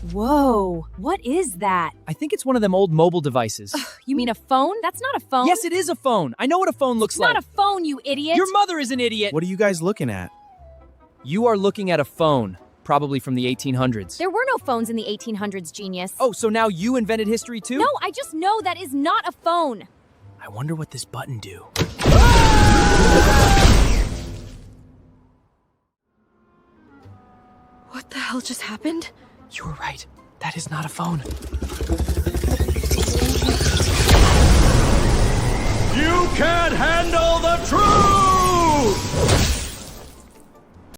Whoa, what is that? I think it's one of them old mobile devices. You mean a phone? That's not a phone. Yes, it is a phone. I know what a phone looks It's like. not a phone, you idiot. Your mother is an idiot. What are you guys looking at? You are looking at a phone, probably from the 1800s. There were no phones in the 1800s, genius. Oh, so now you invented history too? No, I just know that is not a phone. I wonder what this button do. What the hell just happened? You were right. That is not a phone. You can't handle the truth!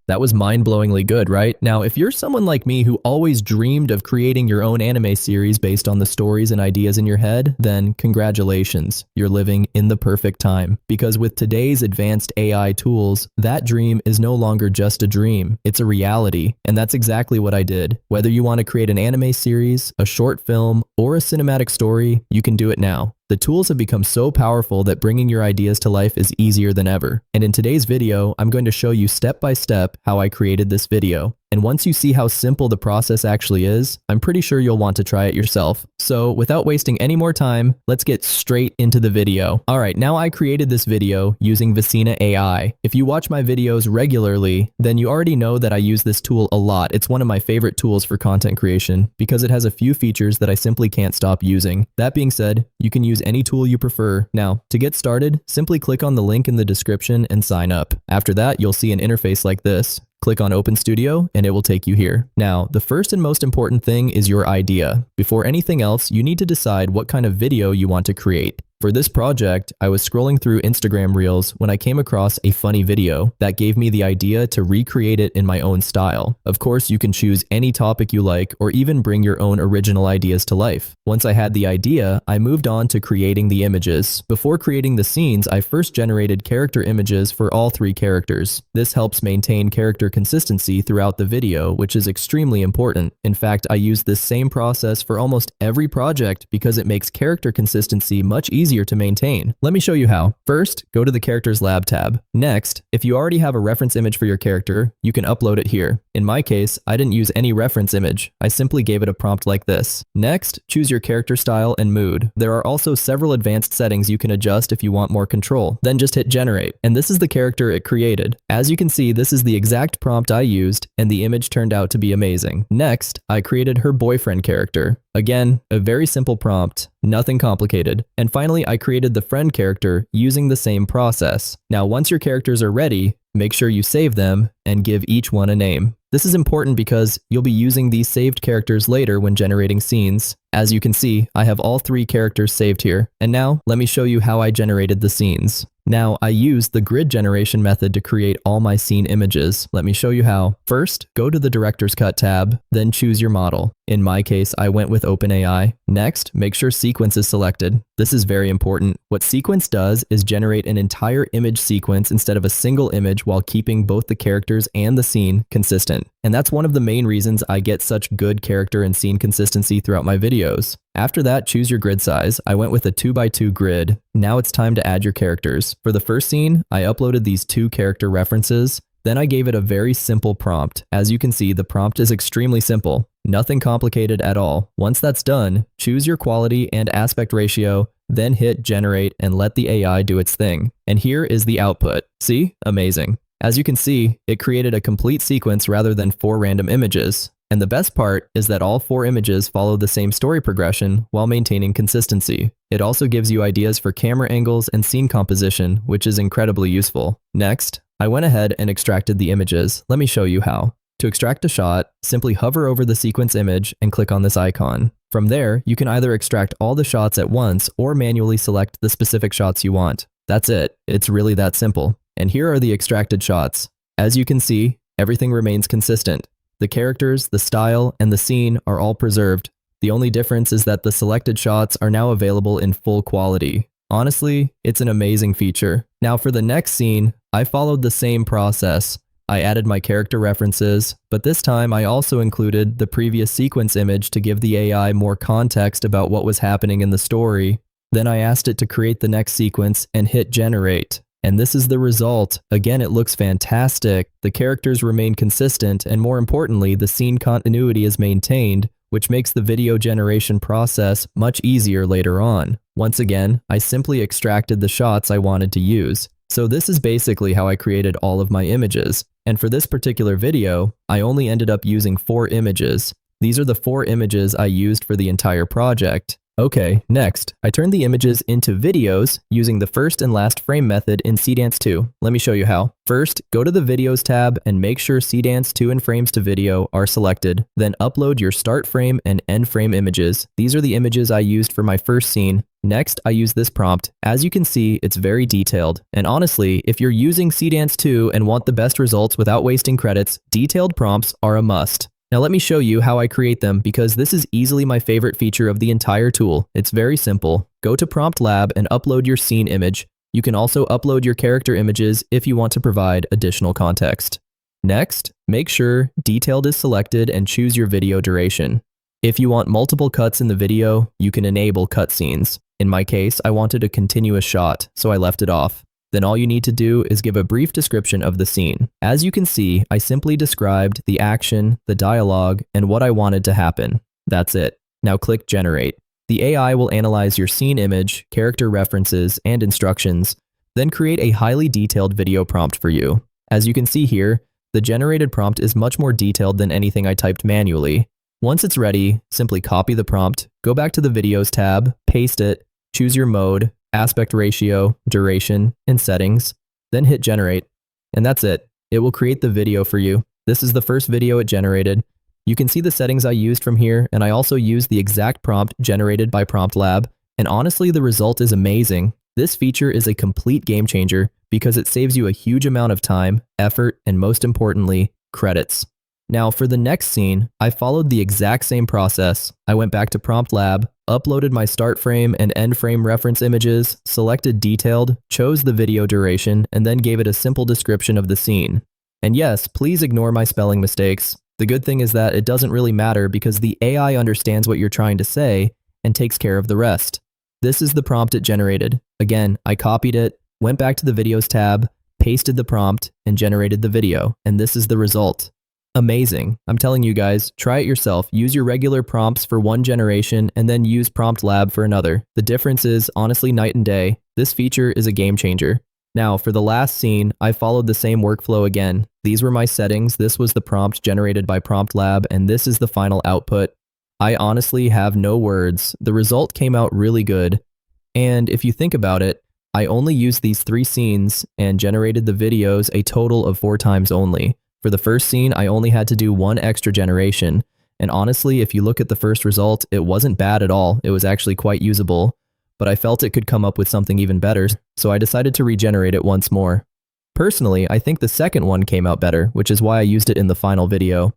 That was mind-blowingly good, right? Now, if you're someone like me who always dreamed of creating your own anime series based on the stories and ideas in your head, then congratulations, you're living in the perfect time. Because with today's advanced AI tools, that dream is no longer just a dream, it's a reality. And that's exactly what I did. Whether you want to create an anime series, a short film, or a cinematic story, you can do it now. The tools have become so powerful that bringing your ideas to life is easier than ever. And in today's video, I'm going to show you step by step how I created this video. And once you see how simple the process actually is, I'm pretty sure you'll want to try it yourself. So without wasting any more time, let's get straight into the video. Alright, now I created this video using Visina AI. If you watch my videos regularly, then you already know that I use this tool a lot. It's one of my favorite tools for content creation because it has a few features that I simply can't stop using. That being said, you can use any tool you prefer. Now, to get started, simply click on the link in the description and sign up. After that, you'll see an interface like this. Click on Open Studio and it will take you here. Now, the first and most important thing is your idea. Before anything else, you need to decide what kind of video you want to create. For this project, I was scrolling through Instagram Reels when I came across a funny video that gave me the idea to recreate it in my own style. Of course, you can choose any topic you like or even bring your own original ideas to life. Once I had the idea, I moved on to creating the images. Before creating the scenes, I first generated character images for all three characters. This helps maintain character consistency throughout the video, which is extremely important. In fact, I use this same process for almost every project because it makes character consistency much easier to maintain. Let me show you how. First, go to the Characters Lab tab. Next, if you already have a reference image for your character, you can upload it here. In my case, I didn't use any reference image. I simply gave it a prompt like this. Next, choose your character style and mood. There are also several advanced settings you can adjust if you want more control. Then just hit generate. And this is the character it created. As you can see, this is the exact prompt I used, and the image turned out to be amazing. Next, I created her boyfriend character. Again, a very simple prompt, nothing complicated. And finally, I created the friend character using the same process. Now, once your characters are ready, make sure you save them and give each one a name. This is important because you'll be using these saved characters later when generating scenes. As you can see, I have all three characters saved here. And now, let me show you how I generated the scenes. Now, I use the grid generation method to create all my scene images. Let me show you how. First, go to the Director's Cut tab, then choose your model. In my case, I went with OpenAI. Next, make sure Sequence is selected. This is very important. What Sequence does is generate an entire image sequence instead of a single image while keeping both the characters and the scene consistent. And that's one of the main reasons I get such good character and scene consistency throughout my videos. After that, choose your grid size. I went with a 2x2 grid. Now it's time to add your characters. For the first scene, I uploaded these two character references. Then I gave it a very simple prompt. As you can see, the prompt is extremely simple. Nothing complicated at all. Once that's done, choose your quality and aspect ratio, then hit generate and let the AI do its thing. And here is the output. See? Amazing. As you can see, it created a complete sequence rather than 4 random images. And the best part is that all 4 images follow the same story progression while maintaining consistency. It also gives you ideas for camera angles and scene composition, which is incredibly useful. Next, I went ahead and extracted the images. Let me show you how. To extract a shot, simply hover over the sequence image and click on this icon. From there, you can either extract all the shots at once or manually select the specific shots you want. That's it. It's really that simple. And here are the extracted shots. As you can see, everything remains consistent. The characters, the style, and the scene are all preserved. The only difference is that the selected shots are now available in full quality. Honestly, it's an amazing feature. Now for the next scene, I followed the same process. I added my character references, but this time I also included the previous sequence image to give the AI more context about what was happening in the story. Then I asked it to create the next sequence and hit generate. And this is the result. Again, it looks fantastic. The characters remain consistent, and more importantly, the scene continuity is maintained which makes the video generation process much easier later on. Once again, I simply extracted the shots I wanted to use. So this is basically how I created all of my images. And for this particular video, I only ended up using 4 images. These are the 4 images I used for the entire project. Okay, next, I turned the images into videos using the first and last frame method in Seedance 2. Let me show you how. First, go to the Videos tab and make sure Seedance 2 and Frames to Video are selected. Then upload your start frame and end frame images. These are the images I used for my first scene. Next, I use this prompt. As you can see, it's very detailed. And honestly, if you're using Seedance 2 and want the best results without wasting credits, detailed prompts are a must. Now let me show you how I create them because this is easily my favorite feature of the entire tool. It's very simple. Go to Prompt Lab and upload your scene image. You can also upload your character images if you want to provide additional context. Next, make sure Detailed is selected and choose your video duration. If you want multiple cuts in the video, you can enable cutscenes. In my case, I wanted a continuous shot, so I left it off. Then all you need to do is give a brief description of the scene. As you can see, I simply described the action, the dialogue, and what I wanted to happen. That's it. Now click Generate. The AI will analyze your scene image, character references, and instructions, then create a highly detailed video prompt for you. As you can see here, the generated prompt is much more detailed than anything I typed manually. Once it's ready, simply copy the prompt, go back to the Videos tab, paste it, choose your mode, aspect ratio, duration, and settings, then hit Generate. And that's it. It will create the video for you. This is the first video it generated. You can see the settings I used from here, and I also used the exact prompt generated by Prompt Lab, and honestly, the result is amazing. This feature is a complete game changer because it saves you a huge amount of time, effort, and most importantly, credits. Now for the next scene, I followed the exact same process. I went back to Prompt Lab, uploaded my start frame and end frame reference images, selected detailed, chose the video duration, and then gave it a simple description of the scene. And yes, please ignore my spelling mistakes. The good thing is that it doesn't really matter because the AI understands what you're trying to say and takes care of the rest. This is the prompt it generated. Again, I copied it, went back to the Videos tab, pasted the prompt, and generated the video. And this is the result. Amazing. I'm telling you guys, try it yourself. Use your regular prompts for one generation and then use Prompt Lab for another. The difference is honestly night and day. This feature is a game changer. Now for the last scene, I followed the same workflow again. These were my settings. This was the prompt generated by Prompt Lab, and this is the final output. I honestly have no words. The result came out really good. And if you think about it, I only used these 3 scenes and generated the videos a total of 4 times only. For the first scene, I only had to do 1 extra generation, and honestly, if you look at the first result, it wasn't bad at all. It was actually quite usable, but I felt it could come up with something even better, so I decided to regenerate it once more. Personally, I think the second one came out better, which is why I used it in the final video.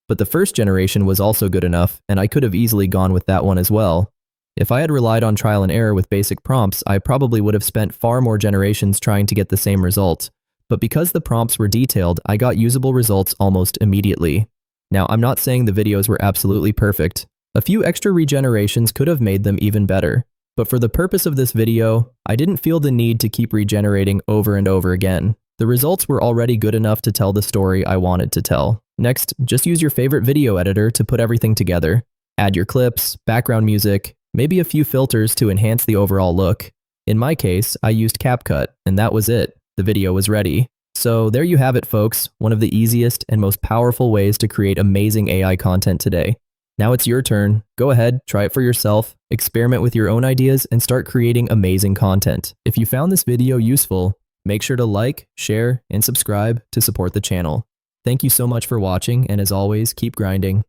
But the first generation was also good enough, and I could have easily gone with that one as well. If I had relied on trial and error with basic prompts, I probably would have spent far more generations trying to get the same result. But because the prompts were detailed, I got usable results almost immediately. Now, I'm not saying the videos were absolutely perfect. A few extra regenerations could have made them even better. But for the purpose of this video, I didn't feel the need to keep regenerating over and over again. The results were already good enough to tell the story I wanted to tell. Next, just use your favorite video editor to put everything together. Add your clips, background music, maybe a few filters to enhance the overall look. In my case, I used CapCut, and that was it. The video was ready. So there you have it, folks, one of the easiest and most powerful ways to create amazing AI content today. Now it's your turn. Go ahead, try it for yourself, experiment with your own ideas, and start creating amazing content. If you found this video useful, make sure to like, share, and subscribe to support the channel. Thank you so much for watching, and as always, keep grinding.